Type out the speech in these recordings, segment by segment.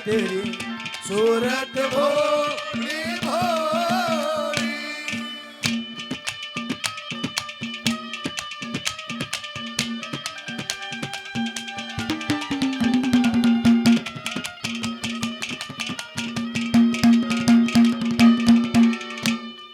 तेरी सूरत भोली भोली।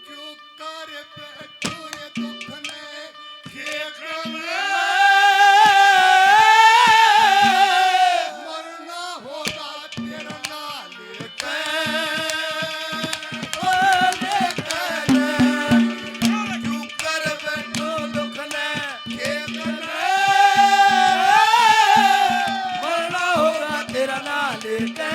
क्यों कर बैठो ये दुख ने खेत में, मरना होगा तेरा ना लेके। क्यों कर बैठो दुख ने खेत में, मरना होगा तेरा ना लेके।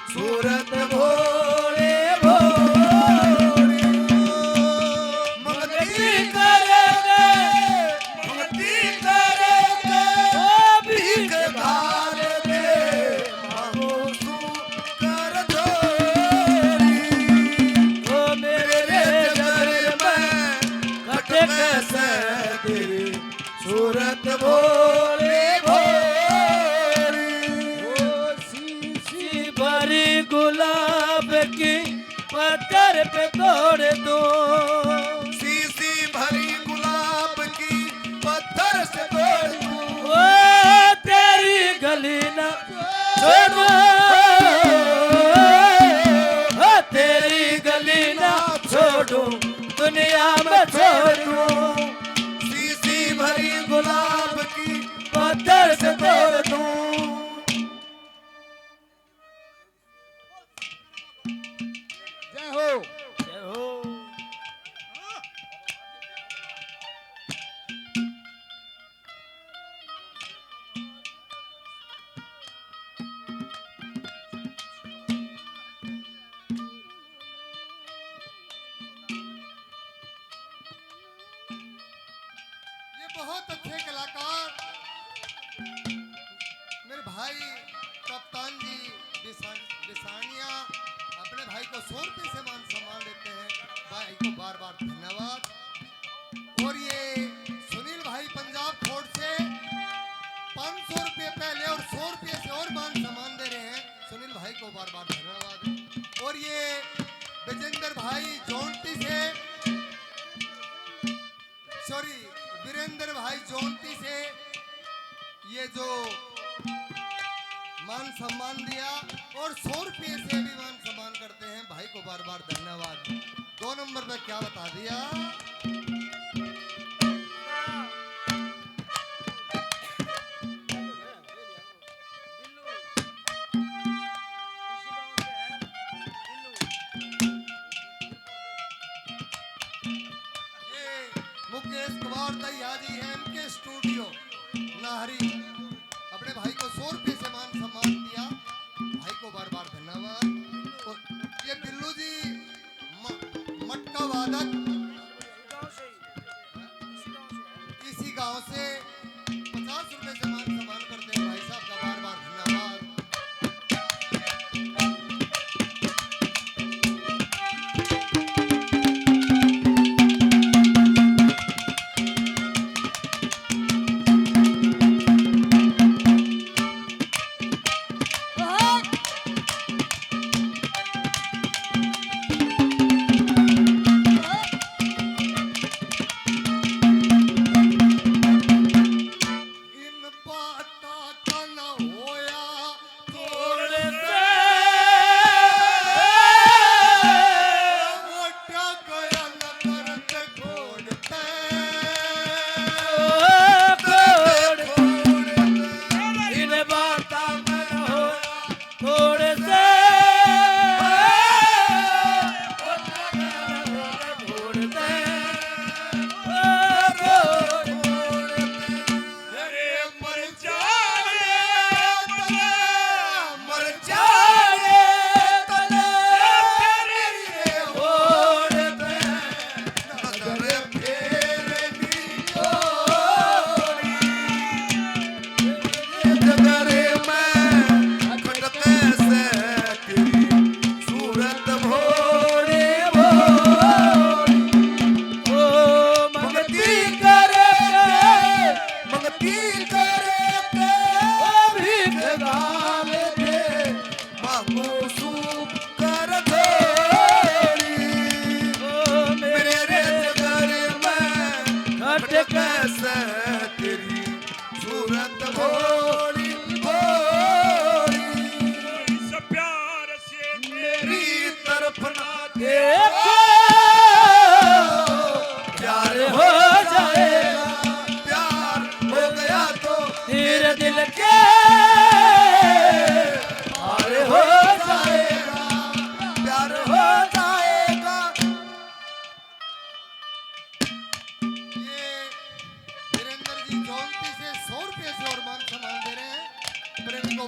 सूरत भोले भोली। मंगती करेंगे भीख भार दे, मांगो तू कर जोड़ी। ओ मेरे घर में खट कैसे तेरी सूरत भोले भोली। शीशी भरी गुलाब की पत्थर पे तोड़ दो। शीशी भरी गुलाब की पत्थर से तोड़ दूं। ओ तेरी गली ना छोड़ो, ओ तेरी गली ना छोड़ो, दुनिया में छोड़ो। शीशी भरी गुलाब की पत्थर से तोड़ दूं। जय हो। जय हो। ये बहुत अच्छे कलाकार मेरे भाई कप्तान जी बिसानिया अपने भाई को 100 रुपये से मान सम्मान देते हैं। भाई को बार बार धन्यवाद। और ये सुनील भाई पंजाब फोर्ट से 500 रुपये पहले और 100 रुपये से और मान सम्मान दे रहे हैं। सुनील भाई को बार बार धन्यवाद। और ये विजेंद्र भाई जौनती से, सॉरी वीरेंद्र भाई जौनती से ये जो मान सम्मान दिया और 100 रुपये से भी मान सम्मान करते हैं। भाई को बार बार धन्यवाद। 2 नंबर पे क्या बता दिया? और दयाजी है MK स्टूडियो नाहरी अपने भाई को 100 रुपये से मान सम्मान दिया। भाई को बार बार धन्यवाद। और ये बिल्लू जी मटका वादक इसी गांव से 50 रुपये से मान सम्मान करते हैं। भाई साहब का बार बार धन्यवाद।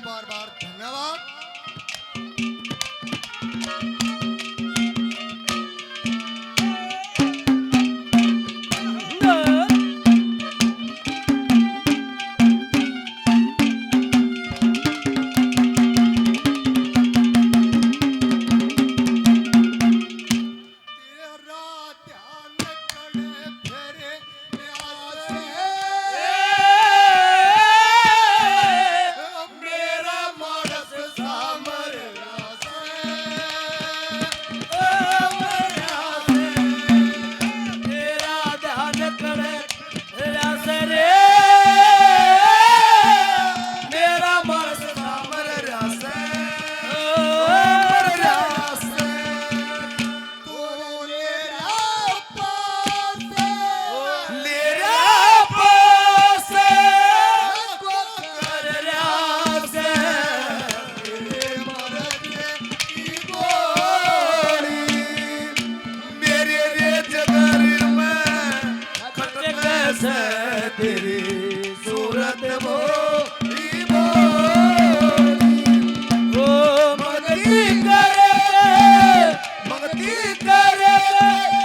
बार बार धन्यवाद। तेरी सूरत वो मंगती करे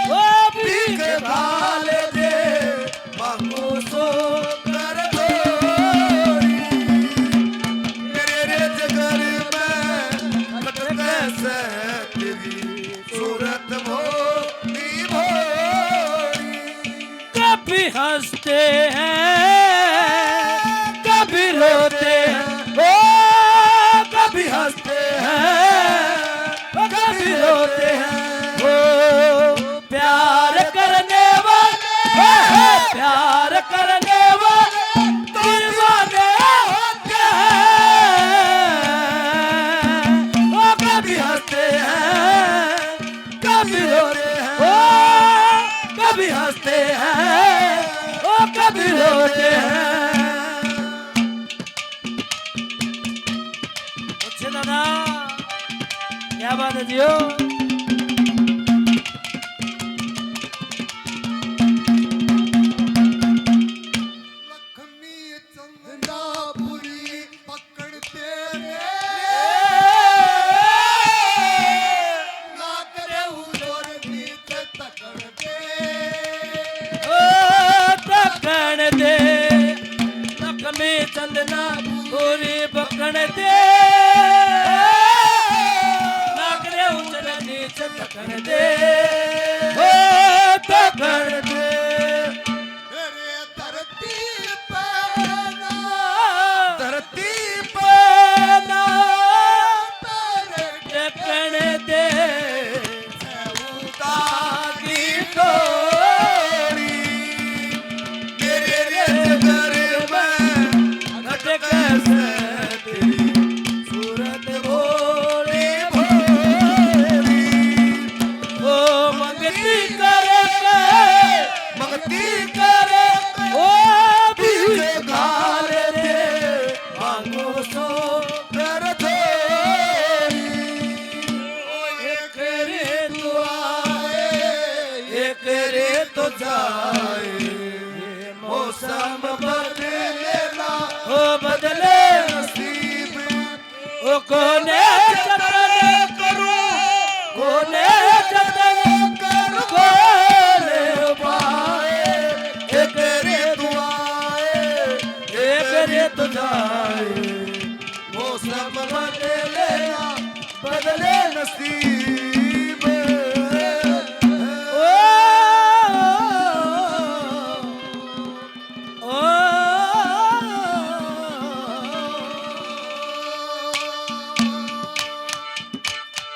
वो भीख भाल दे मांगो सो कर दो मेरे जगर में खटके से तेरी सूरत भोली भोली कभी हंसते कभी रोते हैं ओ कभी हंसते हैं कभी रोते हैं ओ प्यार करने वाले प्यार करने वाले दीवाने होते हैं ओ कभी हंसते हैं कभी रोते हैं ओ कभी हंसते हैं ओ कभी रोते हैं। दादा क्या बात है जियो। ना पूरी पकड़ दे नागरे उचल नीच तकड़ दे ओ तकड़ दे अरे धरती पे ना धरती पे ना टकण दे ताकि डोरी मेरे घर में घटक से तेरी सूरत भोली भोली ओ मंगती करे ओ बीच घाल दे मांगो सो कर थोड़ी एक रे तो आए एक रे तो जाए ये मौसम बदलेला ओ बदले नसीब ओ कोने जतन करूं कोने जतन करूं कोने पाए एक रे तो आए एक रे तो जाए मौसम बदलेला बदले नसीब